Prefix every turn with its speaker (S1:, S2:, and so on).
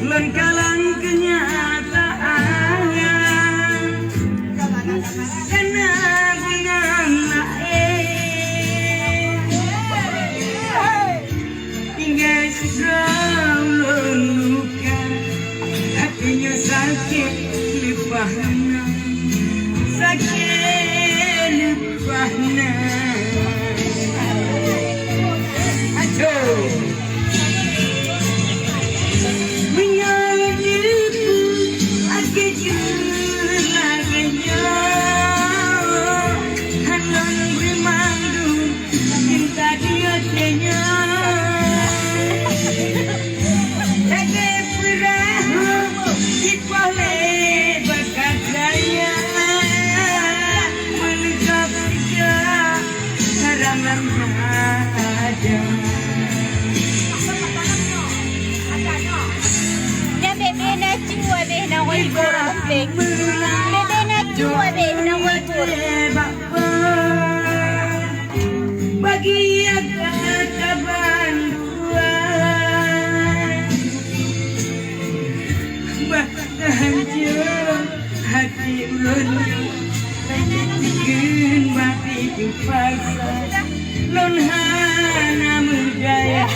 S1: Lengkalan kenyataannya karena hingga segala luka hatinya sakit lupahna aduh
S2: Bebe na chua be na wibur.
S1: Bagi kataban hancur hati ulun bikin mati dipaksa lon hana mudaya